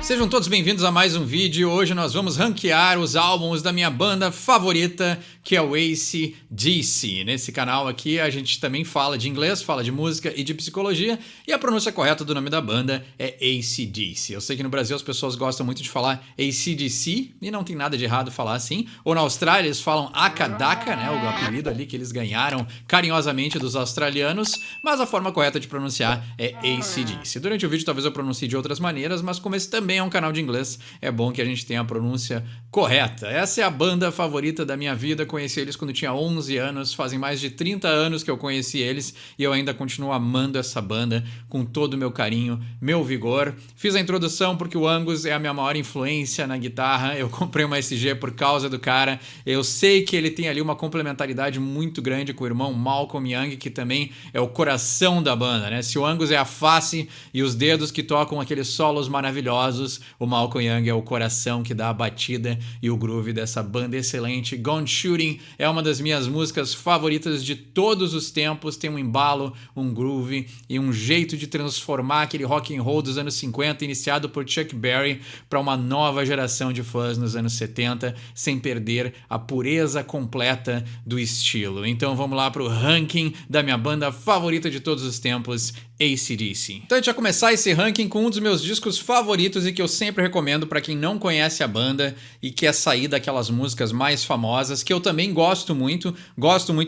Sejam todos bem-vindos a mais um vídeo. Hoje nós vamos ranquear os álbuns da minha banda favorita, que é o AC/DC. Nesse canal aqui a gente também fala de inglês, fala de música e de psicologia, e a pronúncia correta do nome da banda é AC/DC. Eu sei que no Brasil as pessoas gostam muito de falar AC/DC, e não tem nada de errado falar assim. Ou na Austrália eles falam Akadaka, né, o apelido ali que eles ganharam carinhosamente dos australianos, mas a forma correta de pronunciar é AC/DC. Durante o vídeo talvez eu pronuncie de outras maneiras, mas como esse também é um canal de inglês, é bom que a gente tenha a pronúncia correta. Essa é a banda favorita da minha vida, conheci eles quando tinha 11 anos, fazem mais de 30 anos que eu conheci eles e eu ainda continuo amando essa banda com todo o meu carinho, meu vigor. Fiz a introdução porque o Angus é a minha maior influência na guitarra, eu comprei uma SG por causa do cara, eu sei que ele tem ali uma complementaridade muito grande com o irmão Malcolm Young, que também é o coração da banda, né? Se o Angus é a face e os dedos que tocam aqueles solos maravilhosos, o Malcolm Young é o coração que dá a batida e o groove dessa banda excelente. Gone Shooting é uma das minhas músicas favoritas de todos os tempos, tem um embalo, um groove e um jeito de transformar aquele rock and roll dos anos 50, iniciado por Chuck Berry, para uma nova geração de fãs nos anos 70, sem perder a pureza completa do estilo. Então vamos lá para o ranking da minha banda favorita de todos os tempos, AC/DC. Então a gente vai começar esse ranking com um dos meus discos favoritos e que eu sempre recomendo para quem não conhece a banda e quer sair daquelas músicas mais famosas, que eu também gosto muito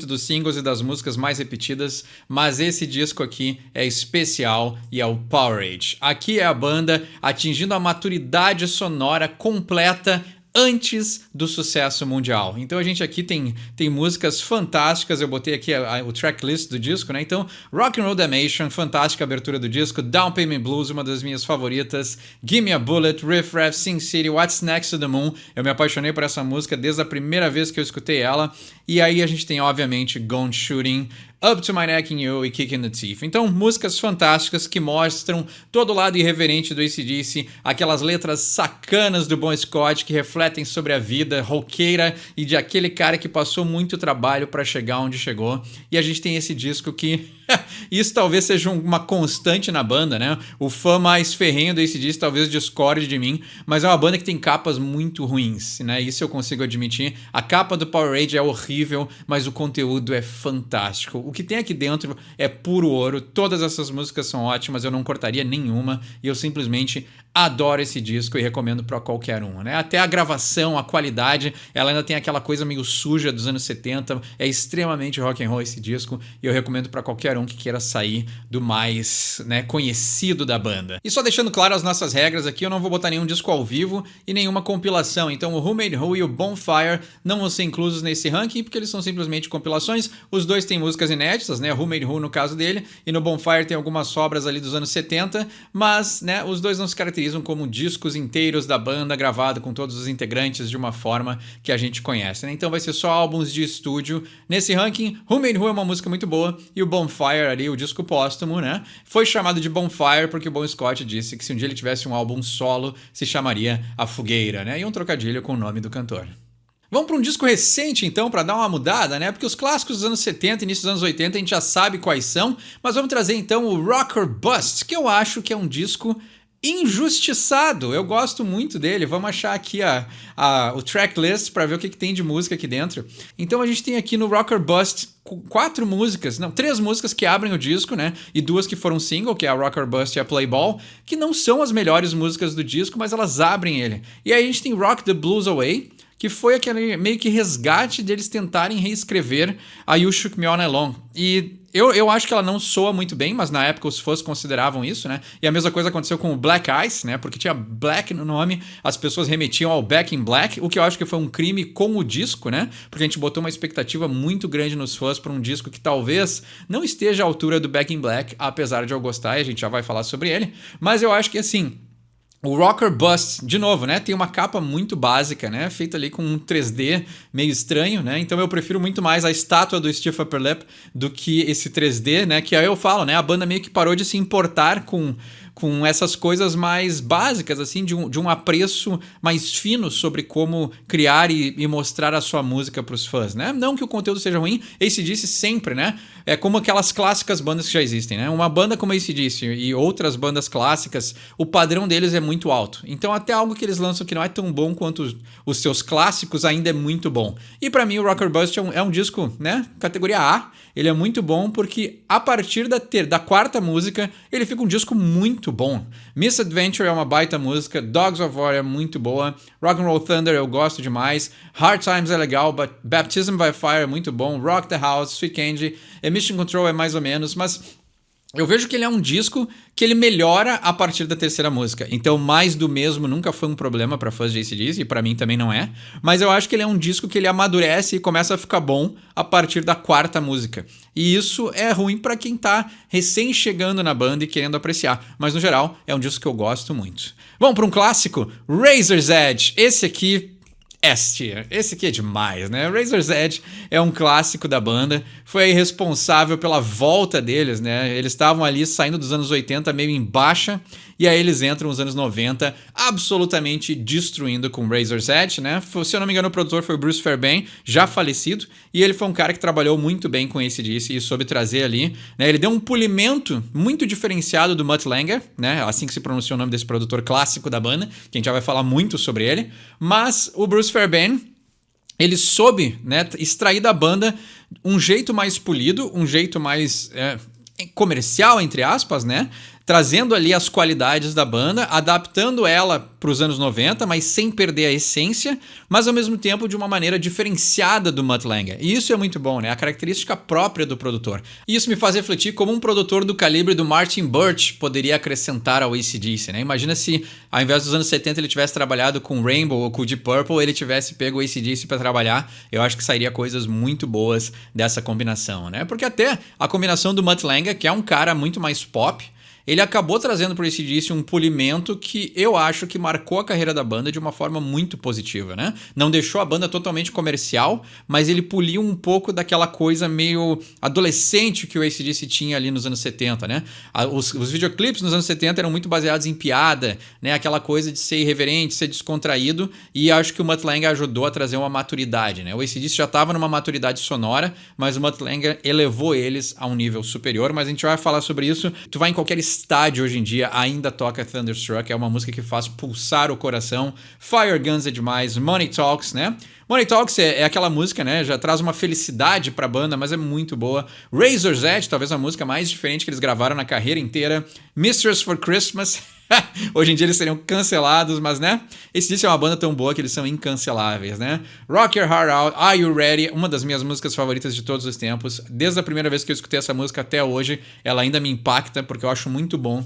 dos singles e das músicas mais repetidas, mas esse disco aqui é especial e é o Powerade. Aqui é a banda atingindo a maturidade sonora completa antes do sucesso mundial. Então a gente aqui tem músicas fantásticas, eu botei aqui o tracklist do disco, né? Então, Rock and Roll Damnation, fantástica abertura do disco, Down Payment Blues, uma das minhas favoritas, Give Me a Bullet, Riff Raff, Sin City, What's Next to the Moon, eu me apaixonei por essa música desde a primeira vez que eu escutei ela, e aí a gente tem, obviamente, Gone Shooting, Up to My Neck in You e Kick in the Teeth. Então, músicas fantásticas que mostram todo o lado irreverente do AC/DC, aquelas letras sacanas do Bon Scott que refletem sobre a vida roqueira e de aquele cara que passou muito trabalho para chegar onde chegou. E a gente tem esse disco que isso talvez seja uma constante na banda, né? O fã mais ferrenho do AC/DC talvez discorde de mim, mas é uma banda que tem capas muito ruins, né? Isso eu consigo admitir. A capa do Powerade é horrível, mas o conteúdo é fantástico. O que tem aqui dentro é puro ouro, todas essas músicas são ótimas, eu não cortaria nenhuma e eu simplesmente adoro esse disco e recomendo para qualquer um, né? Até a gravação, a qualidade, ela ainda tem aquela coisa meio suja dos anos 70, é extremamente rock and roll esse disco e eu recomendo para qualquer um que queira sair do mais, né, conhecido da banda. E só deixando claro as nossas regras aqui, eu não vou botar nenhum disco ao vivo e nenhuma compilação, então o Who Made Who e o Bonfire não vão ser inclusos nesse ranking porque eles são simplesmente compilações, os dois têm músicas inéditas, né, Who Made Who no caso dele, e no Bonfire tem algumas sobras ali dos anos 70, mas, né, os dois não se caracterizam como discos inteiros da banda, gravado com todos os integrantes de uma forma que a gente conhece, né? Então vai ser só álbuns de estúdio. Nesse ranking, Who Made Who é uma música muito boa e o Bonfire ali, o disco póstumo, né? Foi chamado de Bonfire porque o Bon Scott disse que se um dia ele tivesse um álbum solo, se chamaria A Fogueira, né? E um trocadilho com o nome do cantor. Vamos para um disco recente, então, para dar uma mudada, né? Porque os clássicos dos anos 70 e início dos anos 80 a gente já sabe quais são, mas vamos trazer, então, o Rock or Bust, que eu acho que é um disco injustiçado. Eu gosto muito dele. Vamos achar aqui o tracklist para ver o que tem de música aqui dentro. Então a gente tem aqui no Rock or Bust três músicas que abrem o disco, né? E duas que foram single, que é a Rock or Bust e a Play Ball, que não são as melhores músicas do disco, mas elas abrem ele. E aí a gente tem Rock the Blues Away, que foi aquele meio que resgate deles tentarem reescrever a You Shook Me All Night Long. E eu acho que ela não soa muito bem, mas na época os fãs consideravam isso, né? E a mesma coisa aconteceu com o Black Ice, né? Porque tinha Black no nome, as pessoas remetiam ao Back in Black, o que eu acho que foi um crime com o disco, né? Porque a gente botou uma expectativa muito grande nos fãs para um disco que talvez não esteja à altura do Back in Black, apesar de eu gostar, e a gente já vai falar sobre ele. Mas eu acho que assim, o Rock or Bust, de novo, né? Tem uma capa muito básica, né? Feita ali com um 3D meio estranho, né? Então eu prefiro muito mais a estátua do Steve Upper Lip do que esse 3D, né? Que aí eu falo, né? A banda meio que parou de se importar com Com essas coisas mais básicas, assim, de um apreço mais fino sobre como criar e mostrar a sua música para os fãs, né? Não que o conteúdo seja ruim, AC/DC sempre, né? É como aquelas clássicas bandas que já existem, né? Uma banda como AC/DC e outras bandas clássicas, o padrão deles é muito alto. Então até algo que eles lançam que não é tão bom quanto os seus clássicos ainda é muito bom. E para mim o Rock or Bust é um disco, né? Categoria A. Ele é muito bom porque a partir da quarta música ele fica um disco muito bom. Misadventure é uma baita música, Dogs of War é muito boa, Rock and Roll Thunder eu gosto demais, Hard Times é legal, Baptism by Fire é muito bom, Rock the House, Sweet Candy, Emission Control é mais ou menos, mas eu vejo que ele é um disco que ele melhora a partir da terceira música. Então, mais do mesmo nunca foi um problema para fãs de AC/DC, e para mim também não é. Mas eu acho que ele é um disco que ele amadurece e começa a ficar bom a partir da quarta música. E isso é ruim para quem tá recém chegando na banda e querendo apreciar. Mas, no geral, é um disco que eu gosto muito. Vamos para um clássico? Razor's Edge. Esse aqui... Esse aqui é demais, né? Razor's Edge é um clássico da banda, foi aí responsável pela volta deles, né? Eles estavam ali saindo dos anos 80 meio em baixa, e aí eles entram nos anos 90 absolutamente destruindo com Razor's Edge, né? Se eu não me engano, o produtor foi o Bruce Fairbairn, já falecido, e ele foi um cara que trabalhou muito bem com AC/DC e soube trazer ali, né? Ele deu um polimento muito diferenciado do Mutt Lange, né? Assim que se pronuncia o nome desse produtor clássico da banda, que a gente já vai falar muito sobre ele, mas o Bruce Fairbairn, ele soube, né, extrair da banda um jeito mais polido, um jeito mais comercial, entre aspas, né? Trazendo ali as qualidades da banda, adaptando ela para os anos 90, mas sem perder a essência, mas ao mesmo tempo de uma maneira diferenciada do Mutt Lange. E isso é muito bom, né? A característica própria do produtor. E isso me faz refletir como um produtor do calibre do Martin Birch poderia acrescentar ao AC/DC, né? Imagina se, ao invés dos anos 70, ele tivesse trabalhado com Rainbow ou com Deep Purple, ele tivesse pego o AC/DC para trabalhar. Eu acho que sairia coisas muito boas dessa combinação, né? Porque até a combinação do Mutt Lange, que é um cara muito mais pop, ele acabou trazendo para o AC/DC um polimento que eu acho que marcou a carreira da banda de uma forma muito positiva, né? Não deixou a banda totalmente comercial, mas ele poliu um pouco daquela coisa meio adolescente que o AC/DC tinha ali nos anos 70, né? Os videoclipes nos anos 70 eram muito baseados em piada, né? Aquela coisa de ser irreverente, ser descontraído, e acho que o Mutt Lange ajudou a trazer uma maturidade, né? O AC/DC já estava numa maturidade sonora, mas o Mutt Lange elevou eles a um nível superior, mas a gente vai falar sobre isso. Tu vai em qualquer estádio hoje em dia, ainda toca Thunderstruck, é uma música que faz pulsar o coração. Fire Guns é demais, Money Talks, né? Money Talks é aquela música, né? Já traz uma felicidade pra banda, mas é muito boa. Razor's Edge, talvez a música mais diferente que eles gravaram na carreira inteira. Mistress for Christmas. Hoje em dia eles seriam cancelados, mas, né? AC/DC é uma banda tão boa que eles são incanceláveis, né? Rock Your Heart Out, Are You Ready? Uma das minhas músicas favoritas de todos os tempos. Desde a primeira vez que eu escutei essa música até hoje, ela ainda me impacta porque eu acho muito bom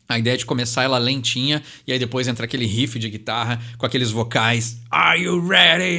a ideia de começar ela lentinha e aí depois entra aquele riff de guitarra com aqueles vocais. Are you ready?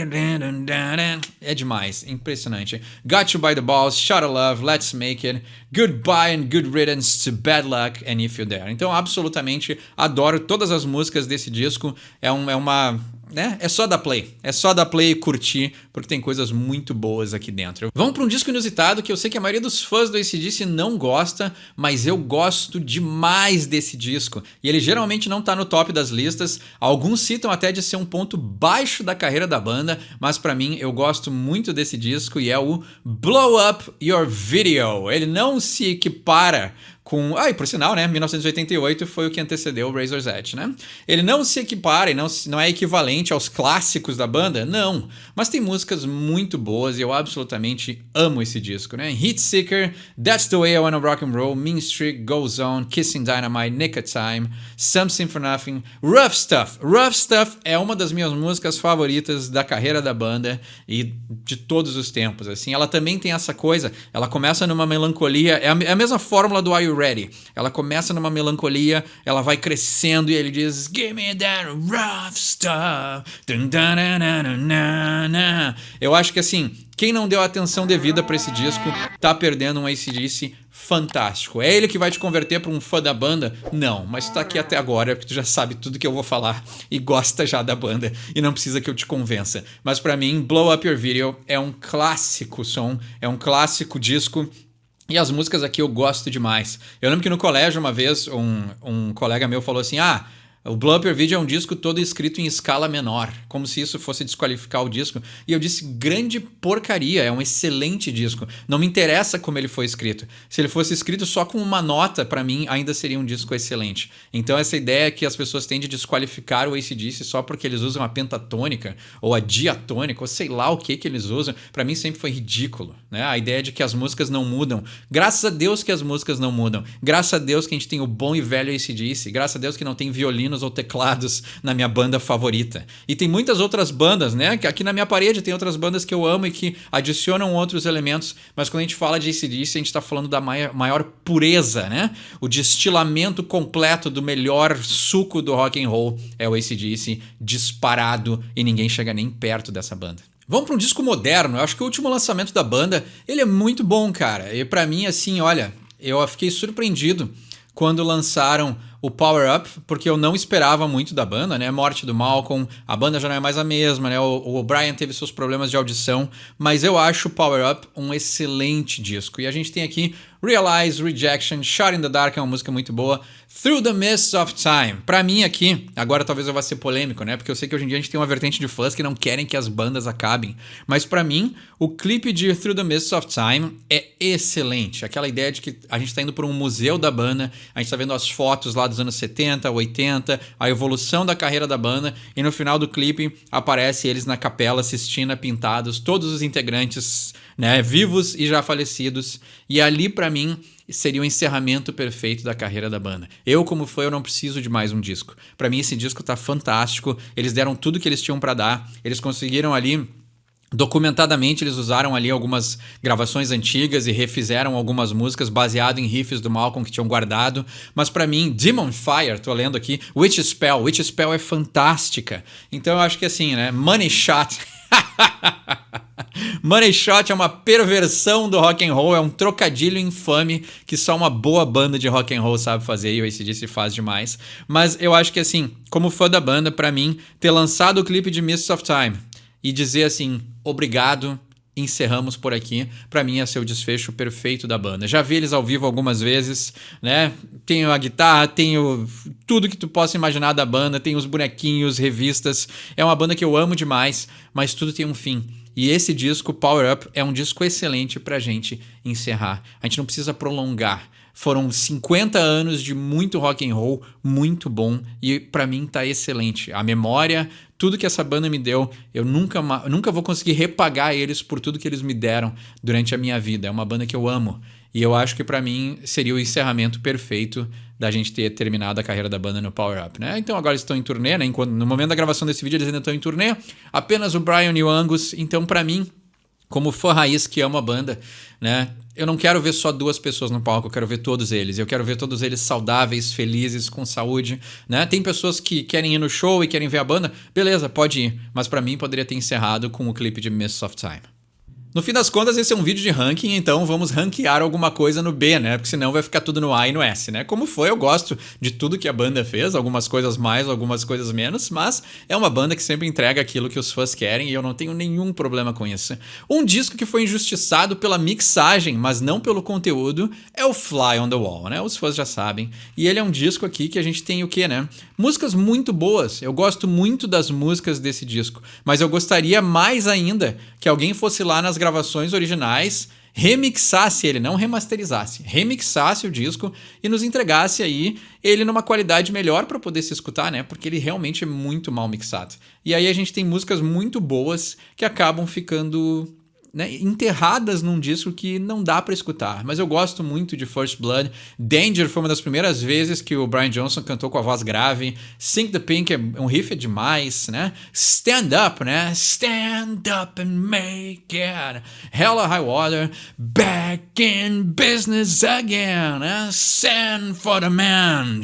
É demais, impressionante. Got You by the Balls, Shot of Love, Let's Make It, Goodbye and Good Riddance to Bad Luck and If You Dare. Então, absolutamente adoro todas as músicas desse disco. É uma... né? É só dar play. É só dar play e curtir, porque tem coisas muito boas aqui dentro. Vamos para um disco inusitado que eu sei que a maioria dos fãs do AC/DC não gosta, mas eu gosto demais desse disco. E ele geralmente não tá no top das listas. Alguns citam até de ser um ponto baixo da carreira da banda, mas para mim eu gosto muito desse disco e é o Blow Up Your Video. Ele não se equipara com... e por sinal, né? 1988 foi o que antecedeu o Razor's Edge, né? Ele não se equipara e não é equivalente aos clássicos da banda, não. Mas tem músicas muito boas e eu absolutamente amo esse disco, né? Heat Seeker, That's the Way I Wanna Rock and Roll, Mean Streak, Goes On, Kissing Dynamite, Nick of Time, Something for Nothing, Rough Stuff. Rough Stuff é uma das minhas músicas favoritas da carreira da banda e de todos os tempos, assim. Ela também tem essa coisa, ela começa numa melancolia, é a mesma fórmula do Are You Ready? Ela começa numa melancolia, ela vai crescendo e ele diz Give me that rough stuff. Eu acho que assim, quem não deu atenção devida pra esse disco tá perdendo um AC/DC fantástico. É ele que vai te converter pra um fã da banda? Não, mas tu tá aqui até agora porque tu já sabe tudo que eu vou falar e gosta já da banda e não precisa que eu te convença. Mas pra mim, Blow Up Your Video é um clássico som, é um clássico disco. E as músicas aqui eu gosto demais. Eu lembro que no colégio, uma vez, um colega meu falou assim: o Blooper Video é um disco todo escrito em escala menor, como se isso fosse desqualificar o disco. E eu disse: grande porcaria, é um excelente disco. Não me interessa como ele foi escrito. Se ele fosse escrito só com uma nota, para mim, ainda seria um disco excelente. Então essa ideia que as pessoas têm de desqualificar o AC/DC só porque eles usam a pentatônica, ou a diatônica, ou sei lá o que eles usam, para mim sempre foi ridículo, né? A ideia de que as músicas não mudam. Graças a Deus que as músicas não mudam. Graças a Deus que a gente tem o bom e velho AC/DC. Graças a Deus que não tem violino ou teclados na minha banda favorita. E tem muitas outras bandas, né? Que aqui na minha parede tem outras bandas que eu amo e que adicionam outros elementos, mas quando a gente fala de AC/DC, a gente está falando da maior pureza, né? O destilamento completo do melhor suco do rock and roll é o AC/DC, disparado, e ninguém chega nem perto dessa banda. Vamos para um disco moderno. Eu acho que o último lançamento da banda, ele é muito bom, cara. E para mim, assim, olha, eu fiquei surpreendido quando lançaram o Power Up, porque eu não esperava muito da banda, né? Morte do Malcolm, a banda já não é mais a mesma, né? O Brian teve seus problemas de audição, mas eu acho o Power Up um excelente disco. E a gente tem aqui Realize, Rejection, Shot in the Dark é uma música muito boa, Through the Mists of Time. Pra mim aqui, agora talvez eu vá ser polêmico, né? Porque eu sei que hoje em dia a gente tem uma vertente de fãs que não querem que as bandas acabem. Mas pra mim, o clipe de Through the Mists of Time é excelente. Aquela ideia de que a gente tá indo por um museu da banda, a gente tá vendo as fotos lá dos anos 70, 80, a evolução da carreira da banda, e no final do clipe aparece eles na capela Sistina pintados, todos os integrantes, né, vivos e já falecidos. E ali pra mim seria o encerramento perfeito da carreira da banda. Eu, como fã, eu não preciso de mais um disco. Pra mim esse disco tá fantástico. Eles deram tudo que eles tinham pra dar. Eles conseguiram ali, documentadamente, eles usaram ali algumas gravações antigas e refizeram algumas músicas baseado em riffs do Malcolm que tinham guardado. Mas pra mim, Demon Fire, tô lendo aqui, Witch Spell é fantástica. Então eu acho que assim, né, Money Shot Money Shot é uma perversão do rock and roll, é um trocadilho infame que só uma boa banda de rock and roll sabe fazer, e o AC/DC faz demais. Mas eu acho que assim, como fã da banda, pra mim, ter lançado o clipe de Mists of Time e dizer assim, obrigado, encerramos por aqui, pra mim ia ser o desfecho perfeito da banda. Já vi eles ao vivo algumas vezes, né? Tenho a guitarra, tenho tudo que tu possa imaginar da banda, tem os bonequinhos, revistas. É uma banda que eu amo demais, mas tudo tem um fim. E esse disco, Power Up, é um disco excelente pra gente encerrar. A gente não precisa prolongar. Foram 50 anos de muito rock and roll, muito bom, e pra mim tá excelente. A memória, tudo que essa banda me deu, eu nunca vou conseguir repagar eles por tudo que eles me deram durante a minha vida. É uma banda que eu amo. E eu acho que pra mim seria o encerramento perfeito da gente ter terminado a carreira da banda no Power Up, né? Então agora eles estão em turnê, né? No momento da gravação desse vídeo eles ainda estão em turnê. Apenas o Brian e o Angus. Então pra mim, como fã raiz que ama a banda, né? Eu não quero ver só duas pessoas no palco, eu quero ver todos eles. Eu quero ver todos eles saudáveis, felizes, com saúde, né? Tem pessoas que querem ir no show e querem ver a banda. Beleza, pode ir. Mas pra mim poderia ter encerrado com o clipe de Mists of Time. No fim das contas, esse é um vídeo de ranking, então vamos ranquear alguma coisa no B, né? Porque senão vai ficar tudo no A e no S, né? Como foi, eu gosto de tudo que a banda fez, algumas coisas mais, algumas coisas menos, mas é uma banda que sempre entrega aquilo que os fãs querem e eu não tenho nenhum problema com isso. Um disco que foi injustiçado pela mixagem, mas não pelo conteúdo, é o Fly on the Wall, né? Os fãs já sabem. E ele é um disco aqui que a gente tem o quê, né? Músicas muito boas. Eu gosto muito das músicas desse disco, mas eu gostaria mais ainda que alguém fosse lá nas gravações originais, remixasse ele, não remasterizasse, remixasse o disco e nos entregasse aí ele numa qualidade melhor para poder se escutar, né? Porque ele realmente é muito mal mixado. E aí a gente tem músicas muito boas que acabam ficando, né, enterradas num disco que não dá pra escutar. Mas eu gosto muito de First Blood. Danger foi uma das primeiras vezes que o Brian Johnson cantou com a voz grave. Sink the Pink é um riff demais, né? Stand Up, né? Stand Up and Make It. Hell or High Water. Back in Business Again, né? Send for the Man.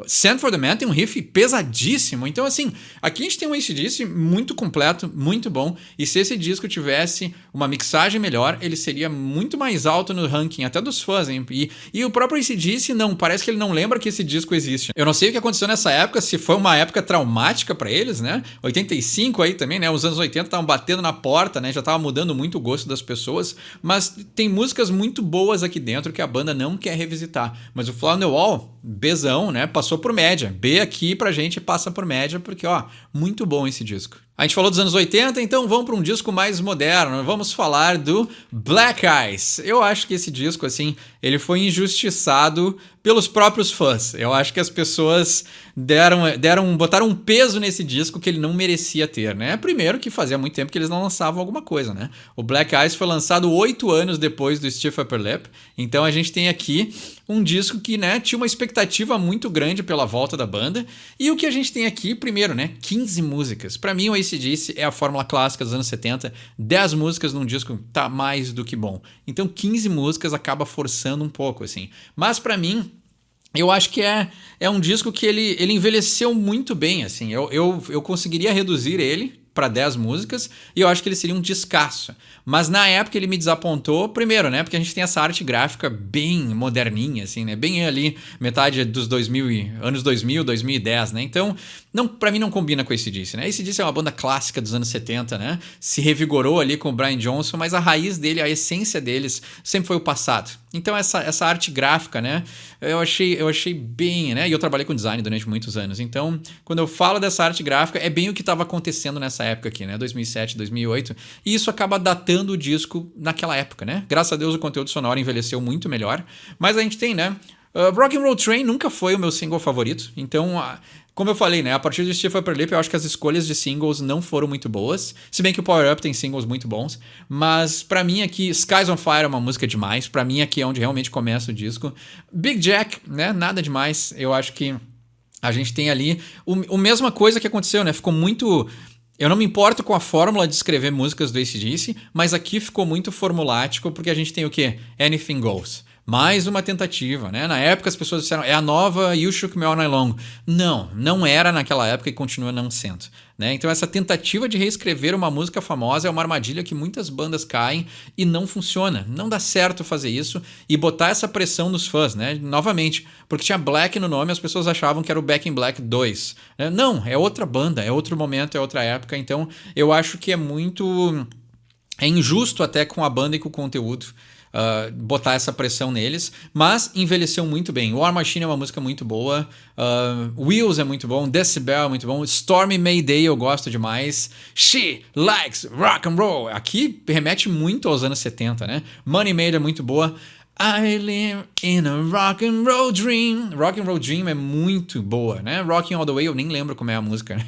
Stand for the Man tem um riff pesadíssimo. Então, assim, aqui a gente tem um AC/DC muito completo, muito bom. E se esse disco tivesse uma mixagem melhor, ele seria muito mais alto no ranking, até dos fãs, hein? E o próprio AC/DC, não, parece que ele não lembra que esse disco existe. Eu não sei o que aconteceu nessa época, se foi uma época traumática pra eles, né? 85 aí também, né? Os anos 80 estavam batendo na porta, né? Já tava mudando muito o gosto das pessoas. Mas tem músicas muito boas aqui dentro que a banda não quer revisitar. Mas o Fly on the Wall, Bzão, né? Passou por média. B aqui pra gente passa por média, porque, ó, muito bom esse disco. A gente falou dos anos 80, então vamos para um disco mais moderno. Vamos falar do Black Eyes. Eu acho que esse disco, assim, ele foi injustiçado pelos próprios fãs. Eu acho que as pessoas botaram um peso nesse disco que ele não merecia ter, né? Primeiro que fazia muito tempo que eles não lançavam alguma coisa, né? O Black Eyes foi lançado 8 anos depois do Stiff Upper Lip. Então a gente tem aqui um disco que, né, tinha uma expectativa muito grande pela volta da banda. E o que a gente tem aqui, primeiro, né, 15 músicas. Para mim, o AC/DC é a fórmula clássica dos anos 70. 10 músicas num disco tá mais do que bom. Então 15 músicas acaba forçando um pouco, assim. Mas para mim, eu acho que é um disco que ele envelheceu muito bem, assim. Eu conseguiria reduzir ele para 10 músicas e eu acho que ele seria um descasso. Mas na época ele me desapontou, primeiro, né? Porque a gente tem essa arte gráfica bem moderninha, assim, né? Bem ali, metade dos anos 2000, 2010, né? Então, pra mim não combina com AC/DC, né? AC/DC é uma banda clássica dos anos 70, né? Se revigorou ali com o Brian Johnson, mas a raiz dele, a essência deles sempre foi o passado. Então essa arte gráfica, né? Eu achei bem, né? E eu trabalhei com design durante muitos anos. Então, quando eu falo dessa arte gráfica, é bem o que estava acontecendo nessa época aqui, né? 2007, 2008. E isso acaba datando o disco naquela época, né? Graças a Deus o conteúdo sonoro envelheceu muito melhor. Mas a gente tem, né? Rock'n'Roll Train nunca foi o meu single favorito. Então, como eu falei, né? A partir do Stiff Upper Lip, eu acho que as escolhas de singles não foram muito boas. Se bem que o Power Up tem singles muito bons. Mas pra mim aqui, Skies on Fire é uma música demais. Pra mim aqui é onde realmente começa o disco. Big Jack, né? Nada demais. Eu acho que a gente tem ali a mesma coisa que aconteceu, né? Ficou muito... Eu não me importo com a fórmula de escrever músicas do AC/DC, mas aqui ficou muito formulático porque a gente tem o quê? Anything Goes. Mais uma tentativa, né? Na época as pessoas disseram, é a nova You Shook Me All Night Long. Não era naquela época e continua não sendo, né? Então essa tentativa de reescrever uma música famosa é uma armadilha que muitas bandas caem e não funciona. Não dá certo fazer isso e botar essa pressão nos fãs, né? Novamente, porque tinha Black no nome, as pessoas achavam que era o Back in Black 2. Né? Não, é outra banda, é outro momento, é outra época. Então eu acho que é injusto até com a banda e com o conteúdo. Botar essa pressão neles, mas envelheceu muito bem. War Machine é uma música muito boa, Wheels é muito bom, Decibel é muito bom, Stormy Mayday eu gosto demais, She Likes Rock and Roll, aqui remete muito aos anos 70, né? Money Made é muito boa, I live in a rock and roll dream. Rock and roll dream é muito boa, né? Rocking All the Way eu nem lembro como é a música, né?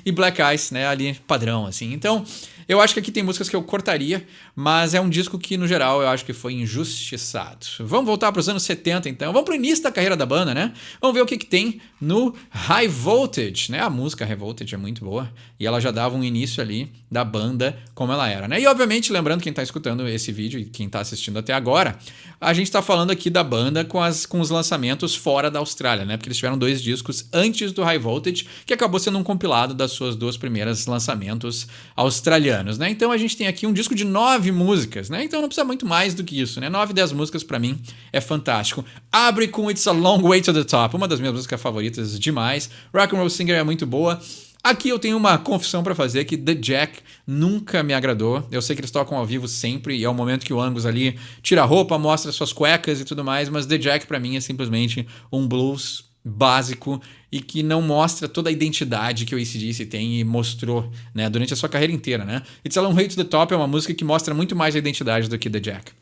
E Black Eyes, né? Ali padrão, assim. Então, eu acho que aqui tem músicas que eu cortaria, mas é um disco que, no geral, eu acho que foi injustiçado. Vamos voltar para os anos 70, então. Vamos para o início da carreira da banda, né? Vamos ver o que tem no High Voltage, né? A música High Voltage é muito boa e ela já dava um início ali da banda como ela era, né? E, obviamente, lembrando quem está escutando esse vídeo e quem está assistindo até agora, a gente está falando aqui da banda com os lançamentos fora da Austrália, né? Porque eles tiveram 2 discos antes do High Voltage, que acabou sendo um compilado das suas 2 primeiras lançamentos australianos, né? Então a gente tem aqui um disco de 9 músicas, né? Então não precisa muito mais do que isso, né? 9, 10 músicas pra mim é fantástico. Abre com It's a Long Way to the Top, uma das minhas músicas favoritas demais. Rock and Roll Singer é muito boa. Aqui eu tenho uma confissão pra fazer que The Jack nunca me agradou. Eu sei que eles tocam ao vivo sempre e é o momento que o Angus ali tira a roupa, mostra suas cuecas e tudo mais, mas The Jack pra mim é simplesmente um blues básico e que não mostra toda a identidade que o AC/DC tem e mostrou, né, durante a sua carreira inteira, né? It's a Long Way to the Top é uma música que mostra muito mais a identidade do que The Jack.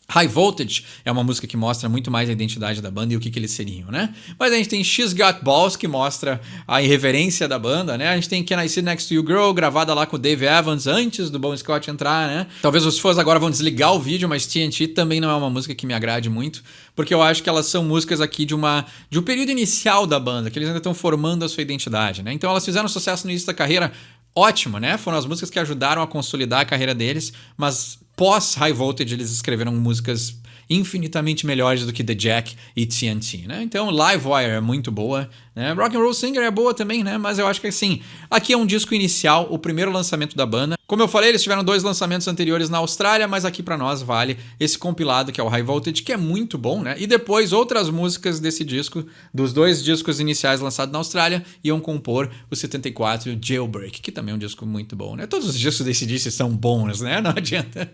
High Voltage é uma música que mostra muito mais a identidade da banda e o que eles seriam, né? Mas a gente tem She's Got Balls, que mostra a irreverência da banda, né? A gente tem Can I Sit Next to You Girl, gravada lá com o Dave Evans antes do Bon Scott entrar, né? Talvez os fãs agora vão desligar o vídeo, mas TNT também não é uma música que me agrade muito, porque eu acho que elas são músicas aqui de um período inicial da banda, que eles ainda estão formando a sua identidade, né? Então elas fizeram sucesso no início da carreira, ótimo, né? Foram as músicas que ajudaram a consolidar a carreira deles, mas pós High Voltage eles escreveram músicas infinitamente melhores do que The Jack e TNT, né? Então Livewire é muito boa, né? Rock and Roll Singer é boa também, né? Mas eu acho que assim, aqui é um disco inicial, o primeiro lançamento da banda. Como eu falei, eles tiveram 2 lançamentos anteriores na Austrália, mas aqui pra nós vale esse compilado que é o High Voltage, que é muito bom, né? E depois outras músicas desse disco, dos 2 discos iniciais lançados na Austrália, iam compor o 74 Jailbreak, que também é um disco muito bom, né? Todos os discos desse disco são bons, né? Não adianta.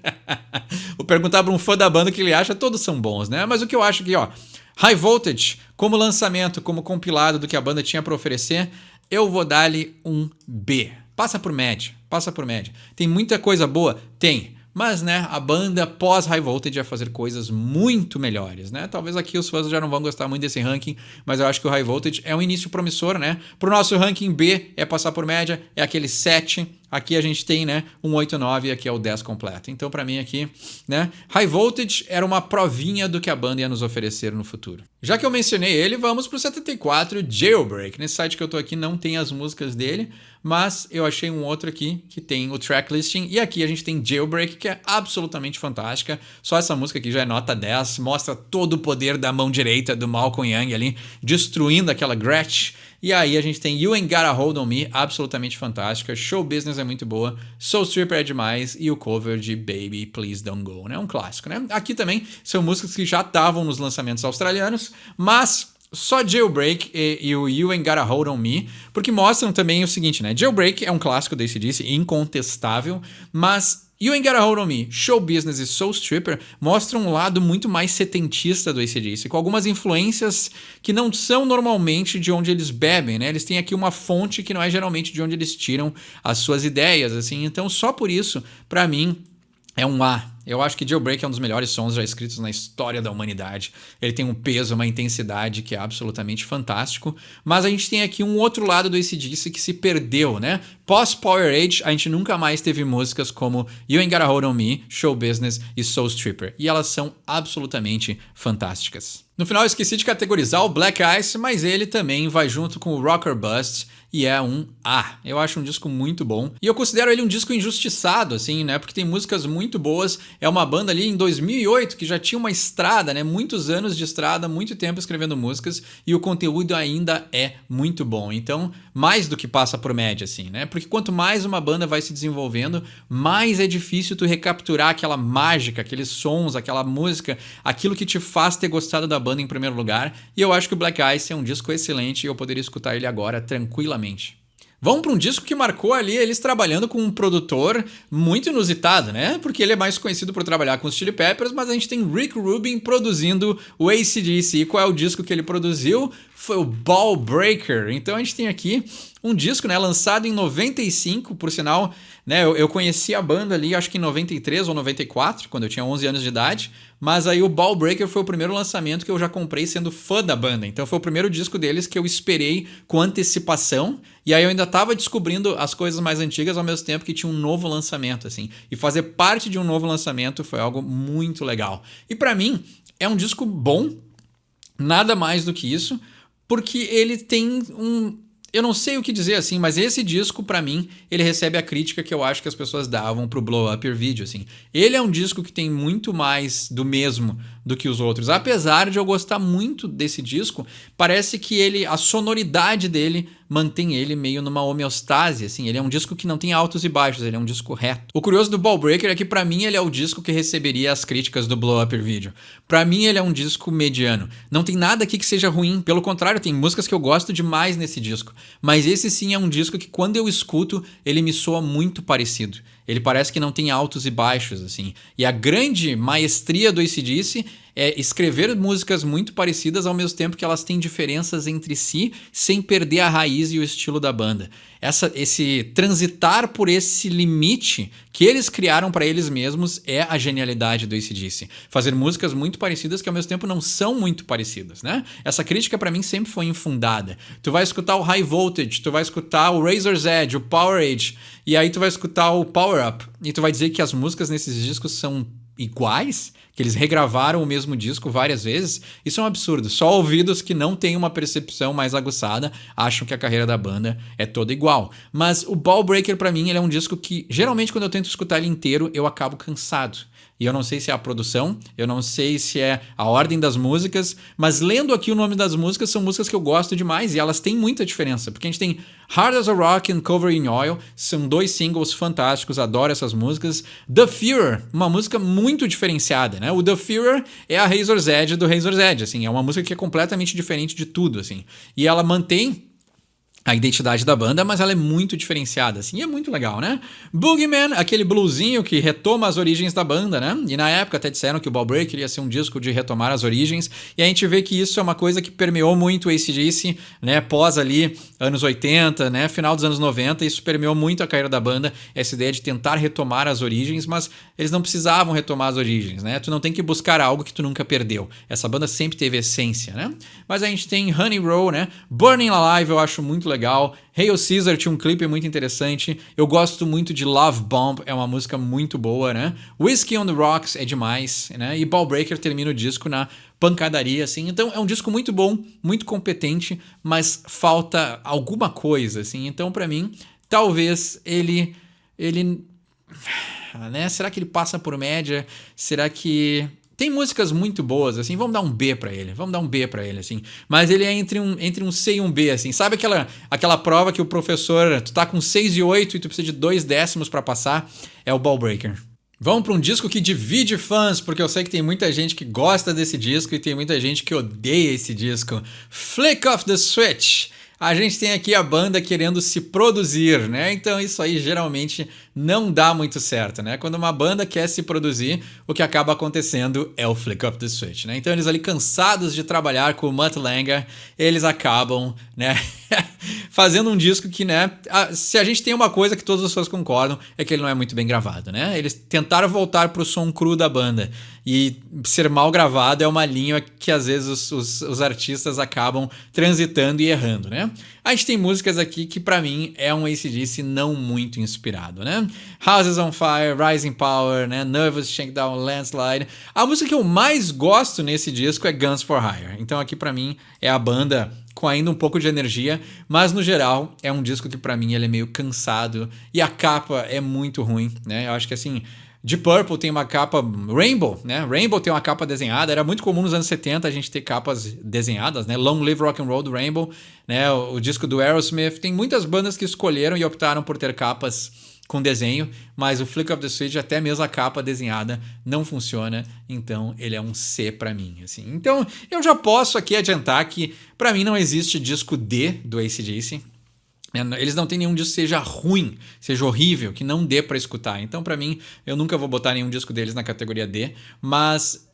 Vou perguntar pra um fã da banda o que ele acha, todos são bons, né? Mas o que eu acho aqui, ó, High Voltage, como lançamento, como compilado do que a banda tinha pra oferecer, eu vou dar-lhe um B. Passa por média. Tem muita coisa boa? Tem. Mas, né, a banda pós High Voltage vai fazer coisas muito melhores, né? Talvez aqui os fãs já não vão gostar muito desse ranking, mas eu acho que o High Voltage é um início promissor, né? Pro nosso ranking B é passar por média, é aquele 7. Aqui a gente tem, né, um 8-9 e aqui é o 10 completo. Então, pra mim aqui, né, High Voltage era uma provinha do que a banda ia nos oferecer no futuro. Já que eu mencionei ele, vamos pro 74 Jailbreak. Nesse site que eu tô aqui não tem as músicas dele, mas eu achei um outro aqui que tem o track listing. E aqui a gente tem Jailbreak, que é absolutamente fantástica. Só essa música aqui já é nota 10, mostra todo o poder da mão direita do Malcolm Young ali, destruindo aquela Gretsch. E aí a gente tem You Ain't Got a Hold on Me, absolutamente fantástica. Show Business é muito boa. Soul Stripper é demais. E o cover de Baby Please Don't Go, né? Um clássico, né? Aqui também são músicas que já estavam nos lançamentos australianos, mas só Jailbreak e o You Ain't Got a Hold on Me, porque mostram também o seguinte, né? Jailbreak é um clássico da AC/DC, incontestável, mas You Ain't Got a Hold on Me, Show Business e Soul Stripper mostram um lado muito mais setentista do AC/DC, com algumas influências que não são normalmente de onde eles bebem, né? Eles têm aqui uma fonte que não é geralmente de onde eles tiram as suas ideias, assim. Então, só por isso, pra mim, é um A. Eu acho que Jailbreak é um dos melhores sons já escritos na história da humanidade. Ele tem um peso, uma intensidade que é absolutamente fantástico. Mas a gente tem aqui um outro lado do AC/DC que se perdeu, né? Pós-Power Age, a gente nunca mais teve músicas como You Ain't Got a Hold on Me, Show Business e Soul Stripper. E elas são absolutamente fantásticas. No final eu esqueci de categorizar o Black Ice, mas ele também vai junto com o Rock or Bust e é um A. Eu acho um disco muito bom. E eu considero ele um disco injustiçado, assim, né? Porque tem músicas muito boas. É uma banda ali em 2008 que já tinha uma estrada, né? Muitos anos de estrada, muito tempo escrevendo músicas e o conteúdo ainda é muito bom. Então, mais do que passa por média, assim, né? Porque quanto mais uma banda vai se desenvolvendo, mais é difícil tu recapturar aquela mágica, aqueles sons, aquela música, aquilo que te faz ter gostado da banda em primeiro lugar. E eu acho que o Black Ice é um disco excelente e eu poderia escutar ele agora tranquilamente. Vamos para um disco que marcou ali eles trabalhando com um produtor muito inusitado, né? Porque ele é mais conhecido por trabalhar com os Chili Peppers, mas a gente tem Rick Rubin produzindo o AC/DC. E qual é o disco que ele produziu? Foi o Ball Breaker. Então a gente tem aqui um disco, né, lançado em 95, por sinal, né, eu conheci a banda ali, acho que em 93 ou 94, quando eu tinha 11 anos de idade, mas aí o Ball Breaker foi o primeiro lançamento que eu já comprei sendo fã da banda, então foi o primeiro disco deles que eu esperei com antecipação, e aí eu ainda tava descobrindo as coisas mais antigas ao mesmo tempo que tinha um novo lançamento, assim, e fazer parte de um novo lançamento foi algo muito legal. E pra mim, é um disco bom, nada mais do que isso, porque ele tem um... Eu não sei o que dizer assim, mas esse disco, pra mim, ele recebe a crítica que eu acho que as pessoas davam pro Blow Up Your Video, assim. Ele é um disco que tem muito mais do mesmo do que os outros. Apesar de eu gostar muito desse disco, parece que ele, a sonoridade dele mantém ele meio numa homeostase, assim. Ele é um disco que não tem altos e baixos, ele é um disco reto. O curioso do Ball Breaker é que pra mim ele é o disco que receberia as críticas do Blow Up Your Video. Pra mim ele é um disco mediano. Não tem nada aqui que seja ruim, pelo contrário, tem músicas que eu gosto demais nesse disco. Mas esse sim é um disco que quando eu escuto, ele me soa muito parecido. Ele parece que não tem altos e baixos, assim. E a grande maestria do AC/DC é escrever músicas muito parecidas ao mesmo tempo que elas têm diferenças entre si, sem perder a raiz e o estilo da banda. Esse transitar por esse limite que eles criaram para eles mesmos é a genialidade do AC/DC. Fazer músicas muito parecidas que ao mesmo tempo não são muito parecidas, né? Essa crítica para mim sempre foi infundada. Tu vai escutar o High Voltage, tu vai escutar o Razor's Edge, o Power Age, e aí tu vai escutar o Power Up, e tu vai dizer que as músicas nesses discos são iguais, que eles regravaram o mesmo disco várias vezes. Isso é um absurdo. Só ouvidos que não têm uma percepção mais aguçada acham que a carreira da banda é toda igual. Mas o Ball Breaker, pra mim, ele é um disco que, geralmente, quando eu tento escutar ele inteiro, eu acabo cansado. e eu não sei se é a produção, eu não sei se é a ordem das músicas, mas lendo aqui o nome das músicas, são músicas que eu gosto demais e elas têm muita diferença, porque a gente tem Hard as a Rock e Cover in Oil, são 2 singles fantásticos, adoro essas músicas. The Führer, uma música muito diferenciada, né? O The Führer é a Razor's Edge do Razor's Edge, assim, é uma música que é completamente diferente de tudo, assim, e ela mantém a identidade da banda, mas ela é muito diferenciada, assim, e é muito legal, né? Boogeyman, aquele bluesinho que retoma as origens da banda, né? E na época até disseram que o Ball Breaker ia ser um disco de retomar as origens, e a gente vê que isso é uma coisa que permeou muito o AC/DC, né? Pós ali, anos 80, né? Final dos anos 90, isso permeou muito a carreira da banda, essa ideia de tentar retomar as origens, mas eles não precisavam retomar as origens, né? Tu não tem que buscar algo que tu nunca perdeu. Essa banda sempre teve essência, né? Mas a gente tem Honey Row, né? Burning Alive eu acho muito legal. Hail Caesar tinha um clipe muito interessante. Eu gosto muito de Love Bomb, é uma música muito boa, né? Whiskey on the Rocks é demais, né? E Ball Breaker termina o disco na pancadaria, assim. Então é um disco muito bom, muito competente, mas falta alguma coisa, assim. Então pra mim, talvez ele, né? Será que ele passa por média? Será que tem músicas muito boas, assim, vamos dar um B pra ele, assim. Mas ele é entre um C e um B, assim. Sabe aquela prova que o professor, tu tá com 6 e 8 e tu precisa de 2 décimos pra passar? É o Ball Breaker. Vamos para um disco que divide fãs, porque eu sei que tem muita gente que gosta desse disco e tem muita gente que odeia esse disco. Flick of the Switch. A gente tem aqui a banda querendo se produzir, né? Então isso aí geralmente não dá muito certo, né? Quando uma banda quer se produzir, o que acaba acontecendo é o Flick of the Switch, né? Então eles ali cansados de trabalhar com o Mutt Lange, eles acabam, né? fazendo um disco que, né? Se a gente tem uma coisa que todas as pessoas concordam, é que ele não é muito bem gravado, né? Eles tentaram voltar pro som cru da banda. E ser mal gravado é uma linha que às vezes os artistas acabam transitando e errando, né? A gente tem músicas aqui que pra mim é um AC/DC não muito inspirado, né? Houses on Fire, Rising Power, né? Nervous Shakedown, Landslide. A música que eu mais gosto nesse disco é Guns for Hire. Então aqui pra mim é a banda com ainda um pouco de energia, mas no geral é um disco que pra mim ele é meio cansado e a capa é muito ruim, né? Eu acho que assim, Deep Purple tem uma capa Rainbow, né? Rainbow tem uma capa desenhada. Era muito comum nos anos 70 a gente ter capas desenhadas, né? Long Live Rock and Roll do Rainbow, né? O disco do Aerosmith. Tem muitas bandas que escolheram e optaram por ter capas com desenho, mas o Flick of the Switch, até mesmo a capa desenhada, não funciona. Então ele é um C pra mim, assim. Então eu já posso aqui adiantar que pra mim não existe disco D do AC/DC. Eles não têm nenhum disco que seja ruim, seja horrível, que não dê pra escutar. Então, pra mim, eu nunca vou botar nenhum disco deles na categoria D. Mas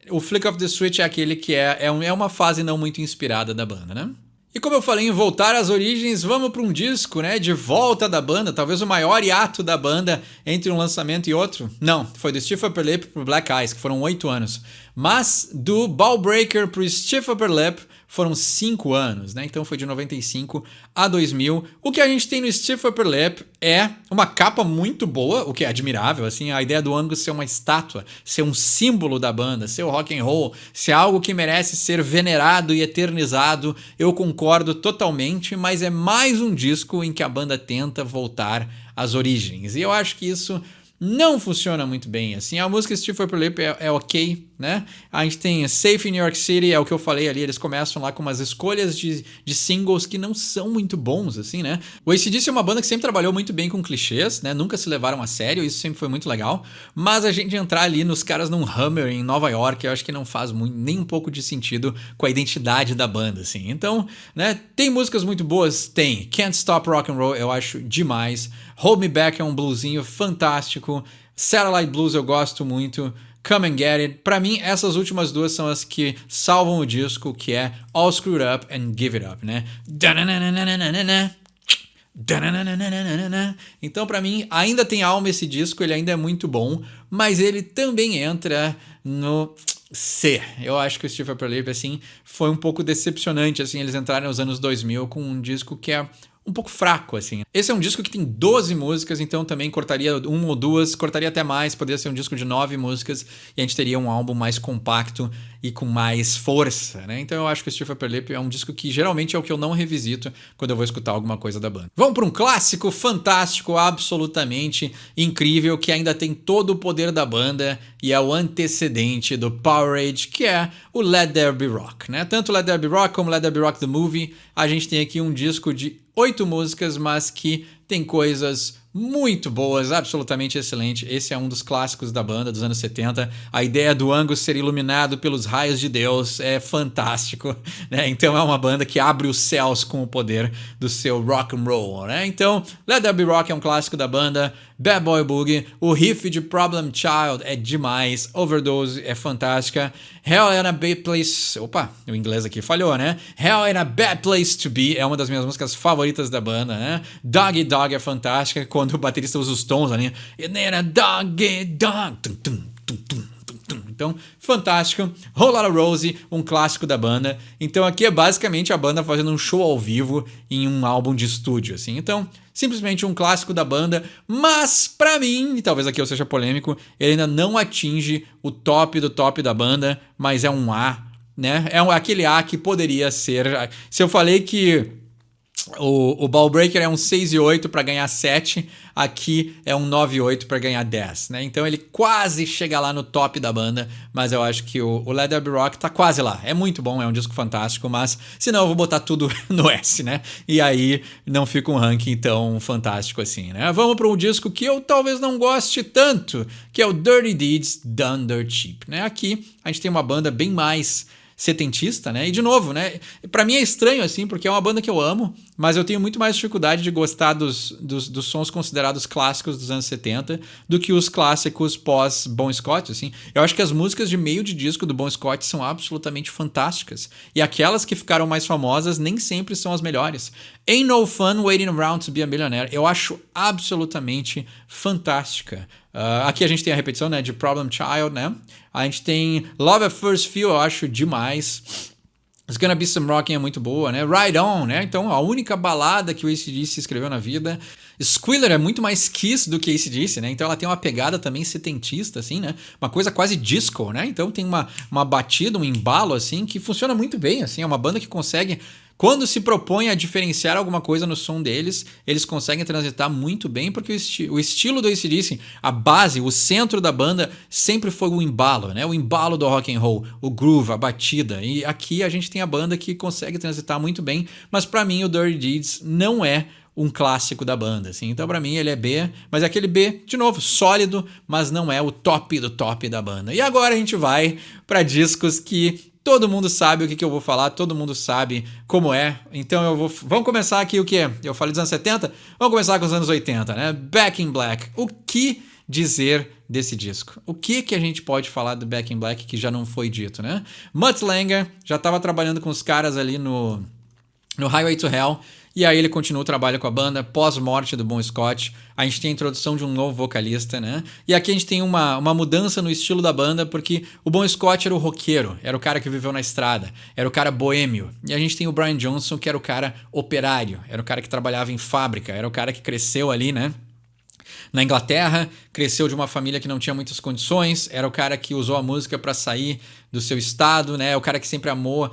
o Flick of the Switch é aquele que é uma fase não muito inspirada da banda, né? E como eu falei em voltar às origens, vamos para um disco, né, de volta da banda, talvez o maior hiato da banda entre um lançamento e outro. Não, foi do Stiff Upper Lip pro Black Eyes, que foram 8 anos. Mas do Ball Breaker pro Stiff Upper Lip foram 5 anos, né? Então foi de 95 a 2000. O que a gente tem no Stiff Upper Lip é uma capa muito boa, o que é admirável, assim, a ideia do Angus ser uma estátua, ser um símbolo da banda, ser o rock and roll, ser algo que merece ser venerado e eternizado. Eu concordo totalmente, mas é mais um disco em que a banda tenta voltar às origens. E eu acho que isso não funciona muito bem, assim. A música Stiff Upper Lip é ok, né? A gente tem Safe in New York City, é o que eu falei ali, eles começam lá com umas escolhas de singles que não são muito bons, assim, né? O AC/DC é uma banda que sempre trabalhou muito bem com clichês, né? Nunca se levaram a sério, isso sempre foi muito legal, mas a gente entrar ali nos caras num Hummer em Nova York, eu acho que não faz nem um pouco de sentido com a identidade da banda, assim. Então, né, tem músicas muito boas? Tem. Can't Stop Rock and Roll, eu acho demais. Hold Me Back é um bluesinho fantástico. Satellite Blues eu gosto muito. Come and Get It. Pra mim, essas últimas duas são as que salvam o disco, que é All Screwed Up and Give It Up, né? Então, pra mim, ainda tem alma esse disco, ele ainda é muito bom, mas ele também entra no C. Eu acho que o Stiff Upper Lip, assim, foi um pouco decepcionante, assim, eles entraram nos anos 2000 com um disco que é um pouco fraco, assim. Esse é um disco que tem 12 músicas, então também cortaria uma ou duas, cortaria até mais, poderia ser um disco de 9 músicas e a gente teria um álbum mais compacto e com mais força, né? Então eu acho que o Steel Upper Lip é um disco que geralmente é o que eu não revisito quando eu vou escutar alguma coisa da banda. Vamos para um clássico fantástico, absolutamente incrível, que ainda tem todo o poder da banda e é o antecedente do Powerade, que é o Let There Be Rock, né? Tanto Let There Be Rock como Let There Be Rock The Movie, a gente tem aqui um disco de 8 músicas, mas que tem coisas muito boas, absolutamente excelente. Esse é um dos clássicos da banda dos anos 70. A ideia do Angus ser iluminado pelos raios de Deus é fantástico, né? Então é uma banda que abre os céus com o poder do seu rock and roll, né? Então, Let There Be Rock é um clássico da banda. Bad Boy Boogie, o riff de Problem Child é demais, Overdose é fantástica, Hell in a Bad Place, opa, o inglês aqui falhou, né? Hell in a Bad Place to Be é uma das minhas músicas favoritas da banda, né? Doggy Dog é fantástica, quando o baterista usa os tons ali, Doggy Dog, tum, tum, tum, tum. Então, fantástico. Whole Lotta Rosie, um clássico da banda. Então aqui é basicamente a banda fazendo um show ao vivo em um álbum de estúdio, assim. Então, simplesmente um clássico da banda, mas pra mim, e talvez aqui eu seja polêmico, ele ainda não atinge o top do top da banda, mas é um A, né? É aquele A que poderia ser... Se eu falei que o Ball Breaker é um 6,8 para ganhar 7, aqui é um 9,8 para ganhar 10, né? Então ele quase chega lá no top da banda, mas eu acho que o Let There Be Rock tá quase lá. É muito bom, é um disco fantástico, mas senão eu vou botar tudo no S, né? E aí não fica um ranking tão fantástico assim, né? Vamos para um disco que eu talvez não goste tanto, que é o Dirty Deeds Done Dirt Cheap, né? Aqui a gente tem uma banda bem mais setentista, né? E de novo, né? Pra mim é estranho, assim, porque é uma banda que eu amo, mas eu tenho muito mais dificuldade de gostar dos sons considerados clássicos dos anos 70 do que os clássicos pós-Bon Scott, assim. Eu acho que as músicas de meio de disco do Bon Scott são absolutamente fantásticas. E aquelas que ficaram mais famosas nem sempre são as melhores. Ain't No Fun Waiting Around to Be a Millionaire, eu acho absolutamente fantástica. Aqui a gente tem a repetição, né, de Problem Child, né? A gente tem Love at First Feel, eu acho demais. It's Gonna Be Some Rockin' é muito boa, né? Ride On, né? Então, a única balada que o AC/DC escreveu na vida. Squealer é muito mais Kiss do que AC/DC, né? Então ela tem uma pegada também setentista, assim, né? Uma coisa quase disco, né? Então tem uma batida, um embalo, assim, que funciona muito bem, assim. É uma banda que consegue... Quando se propõe a diferenciar alguma coisa no som deles, eles conseguem transitar muito bem, porque o estilo do AC/DC, a base, o centro da banda sempre foi o embalo, né? O embalo do rock and roll, o groove, a batida. E aqui a gente tem a banda que consegue transitar muito bem, mas pra mim o Dirty Deeds não é um clássico da banda, assim. Então pra mim ele é B, mas é aquele B, de novo, sólido, mas não é o top do top da banda. E agora a gente vai pra discos que... Todo mundo sabe o que eu vou falar, todo mundo sabe como é. Então vamos começar aqui o quê? Eu falei dos anos 70? Vamos começar com os anos 80, né? Back in Black. O que dizer desse disco? O que a gente pode falar do Back in Black que já não foi dito, né? Mutt Lange já estava trabalhando com os caras ali no Highway to Hell. E aí ele continua o trabalho com a banda, pós-morte do Bon Scott. A gente tem a introdução de um novo vocalista, né? E aqui a gente tem uma mudança no estilo da banda, porque o Bon Scott era o roqueiro, era o cara que viveu na estrada, era o cara boêmio. E a gente tem o Brian Johnson, que era o cara operário, era o cara que trabalhava em fábrica, era o cara que cresceu ali, né? Na Inglaterra, cresceu de uma família que não tinha muitas condições, era o cara que usou a música para sair do seu estado, né? O cara que sempre amou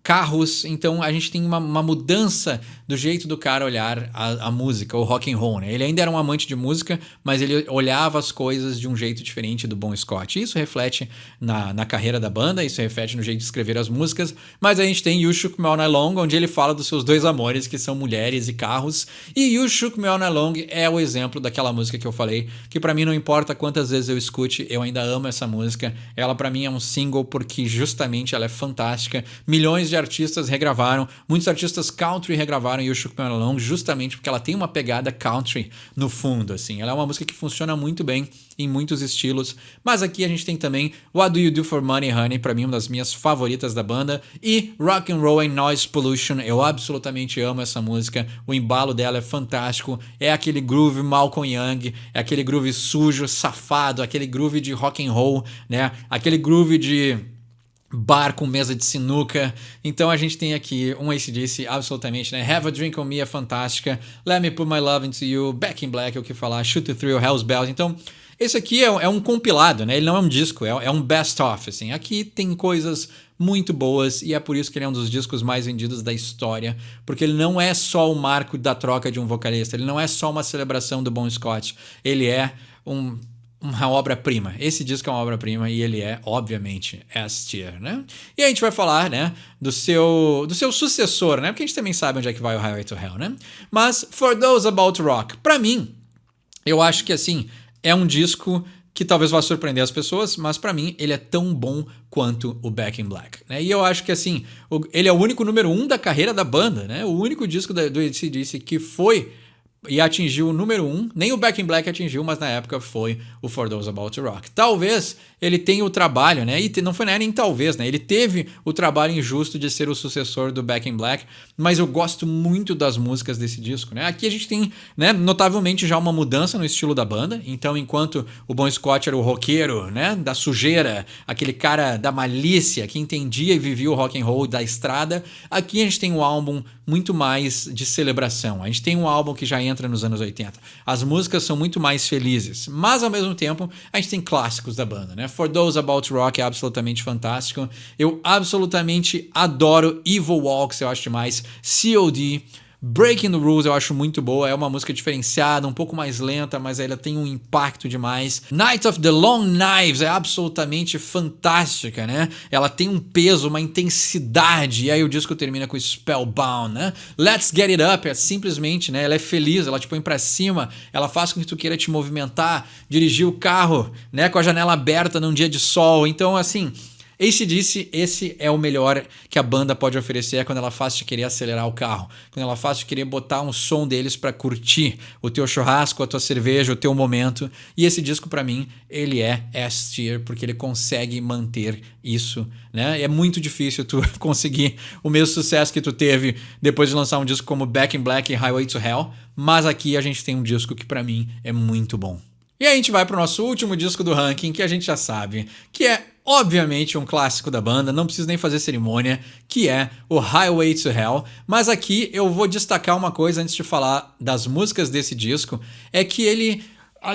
carros. Então a gente tem uma mudança do jeito do cara olhar a música, o rock and roll, né? Ele ainda era um amante de música, mas ele olhava as coisas de um jeito diferente do Bon Scott. Isso reflete na carreira da banda, isso reflete no jeito de escrever as músicas, mas a gente tem You Shook Me All Night Long, onde ele fala dos seus dois amores, que são mulheres e carros, e You Shook Me All Night Long é o exemplo daquela música que eu falei, que pra mim não importa quantas vezes eu escute, eu ainda amo essa música. Ela pra mim é um single porque justamente ela é fantástica. Milhões de artistas regravaram, muitos artistas country regravaram You Shook Me All Along justamente porque ela tem uma pegada country no fundo, assim. Ela é uma música que funciona muito bem em muitos estilos, mas aqui a gente tem também What Do You Do For Money, Honey, pra mim uma das minhas favoritas da banda, e Rock and Roll and Noise Pollution. Eu absolutamente amo essa música, o embalo dela é fantástico, é aquele groove Malcolm Young, é aquele groove sujo, safado, aquele groove de rock and roll, né? Aquele groove de bar com mesa de sinuca. Então a gente tem aqui um AC/DC absolutamente, né? Have a Drink on Me é fantástica. Let Me Put My Love Into You. Back in Black é o que falar. Shoot the Thrill, Hell's Bells. Então esse aqui é um compilado, né? Ele não é um disco, é um best-of, assim. Aqui tem coisas muito boas e é por isso que ele é um dos discos mais vendidos da história, porque ele não é só o marco da troca de um vocalista, ele não é só uma celebração do Bon Scott, ele é uma obra-prima. Esse disco é uma obra-prima e ele é, obviamente, S-tier, né? E a gente vai falar, né, do seu sucessor, né? Porque a gente também sabe onde é que vai o Highway to Hell, né? Mas For Those About Rock, pra mim, eu acho que, assim, é um disco que talvez vá surpreender as pessoas, mas pra mim ele é tão bom quanto o Back in Black, né? E eu acho que, assim, ele é o único número 1 da carreira da banda, né? O único disco do AC/DC que foi e atingiu o número 1, nem o Back in Black atingiu, mas na época foi o For Those About to Rock. Talvez ele tenha o trabalho, né? E não foi nem talvez, né? Ele teve o trabalho injusto de ser o sucessor do Back in Black, mas eu gosto muito das músicas desse disco, né? Aqui a gente tem, né, notavelmente já uma mudança no estilo da banda. Então, enquanto o Bon Scott era o roqueiro, né, da sujeira, aquele cara da malícia que entendia e vivia o rock and roll da estrada, aqui a gente tem um álbum muito mais de celebração. A gente tem um álbum que já entra nos anos 80. As músicas são muito mais felizes, mas ao mesmo tempo a gente tem clássicos da banda, né? For Those About Rock é absolutamente fantástico. Eu absolutamente adoro Evil Walks, eu acho demais. COD, Breaking the Rules eu acho muito boa, é uma música diferenciada, um pouco mais lenta, mas ela tem um impacto demais. Night of the Long Knives é absolutamente fantástica, né? Ela tem um peso, uma intensidade, e aí o disco termina com Spellbound, né? Let's Get It Up é simplesmente, né? Ela é feliz, ela te põe pra cima, ela faz com que tu queira te movimentar, dirigir o carro, né? Com a janela aberta num dia de sol, então assim... AC/DC, esse é o melhor que a banda pode oferecer, é quando ela faz te querer acelerar o carro, quando ela faz te querer botar um som deles pra curtir o teu churrasco, a tua cerveja, o teu momento. E esse disco pra mim, ele é S-tier, porque ele consegue manter isso, né? É muito difícil tu conseguir o mesmo sucesso que tu teve depois de lançar um disco como Back in Black e Highway to Hell, mas aqui a gente tem um disco que pra mim é muito bom. E aí a gente vai pro nosso último disco do ranking, que a gente já sabe, que é obviamente um clássico da banda, não preciso nem fazer cerimônia, que é o Highway to Hell. Mas aqui eu vou destacar uma coisa antes de falar das músicas desse disco, é que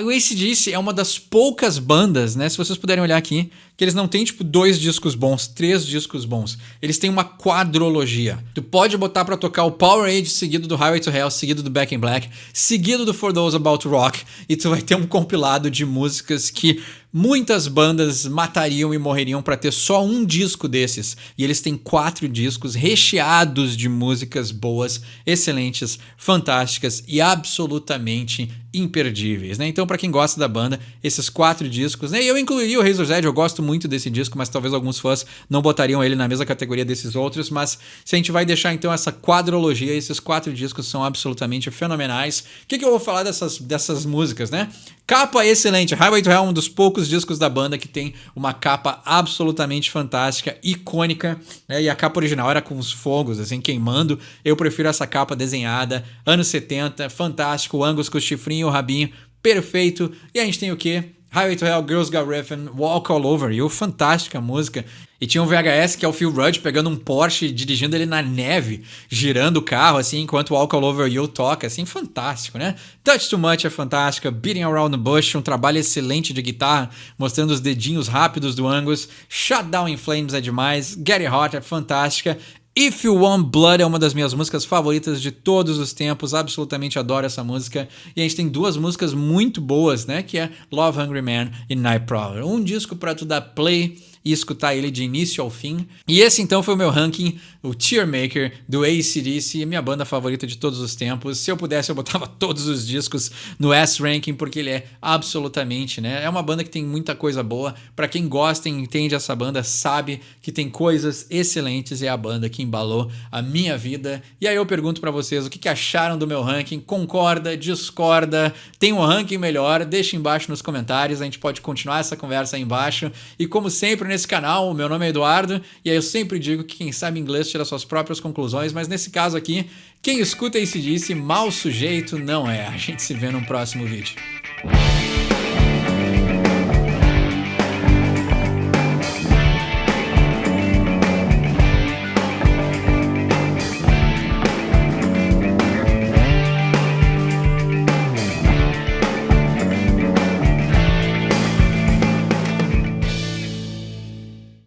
o AC/DC é uma das poucas bandas, né, se vocês puderem olhar aqui, que eles não têm tipo 2 discos bons, 3 discos bons. Eles têm uma quadrologia. Tu pode botar pra tocar o Powerade seguido do Highway to Hell, seguido do Back in Black, seguido do For Those About Rock, e tu vai ter um compilado de músicas que muitas bandas matariam e morreriam pra ter só um disco desses. E eles têm 4 discos recheados de músicas boas, excelentes, fantásticas e absolutamente imperdíveis, né? Então, pra quem gosta da banda, esses 4 discos, né? Eu incluiria o Razor's Edge, eu gosto muito desse disco, mas talvez alguns fãs não botariam ele na mesma categoria desses outros, mas se a gente vai deixar então essa quadrologia, esses 4 discos são absolutamente fenomenais. O que eu vou falar dessas músicas, né? Capa excelente, Highway to Hell é um dos poucos discos da banda que tem uma capa absolutamente fantástica, icônica, né? E a capa original era com os fogos, assim, queimando. Eu prefiro essa capa desenhada, anos 70, fantástico, o Angus com o chifrinho, o rabinho, perfeito. E a gente tem o quê? Highway to Hell, Girls Got Riffin', Walk All Over You, fantástica música. E tinha um VHS que é o Phil Rudd pegando um Porsche, dirigindo ele na neve, girando o carro, assim, enquanto Walk All Over You toca, assim, fantástico, né? Touch Too Much é fantástica, Beating Around the Bush, um trabalho excelente de guitarra, mostrando os dedinhos rápidos do Angus, Shut Down in Flames é demais, Get It Hot é fantástica, If You Want Blood é uma das minhas músicas favoritas de todos os tempos, absolutamente adoro essa música. E a gente tem 2 músicas muito boas, né, que é Love Hungry Man e Night Prowler. Um disco pra tu dar play e escutar ele de início ao fim. E esse então foi o meu ranking, o Tear Maker do AC/DC, minha banda favorita de todos os tempos. Se eu pudesse eu botava todos os discos no S-Ranking, porque ele é absolutamente, né, é uma banda que tem muita coisa boa. Pra quem gosta e entende essa banda, sabe que tem coisas excelentes, e é a banda que embalou a minha vida. E aí eu pergunto pra vocês o que acharam do meu ranking, concorda, discorda, tem um ranking melhor, deixa embaixo nos comentários, a gente pode continuar essa conversa aí embaixo. E como sempre nesse canal, o meu nome é Eduardo, e aí eu sempre digo que quem sabe inglês tira suas próprias conclusões, mas nesse caso aqui, quem escuta AC/DC, mal sujeito não é. A gente se vê no próximo vídeo.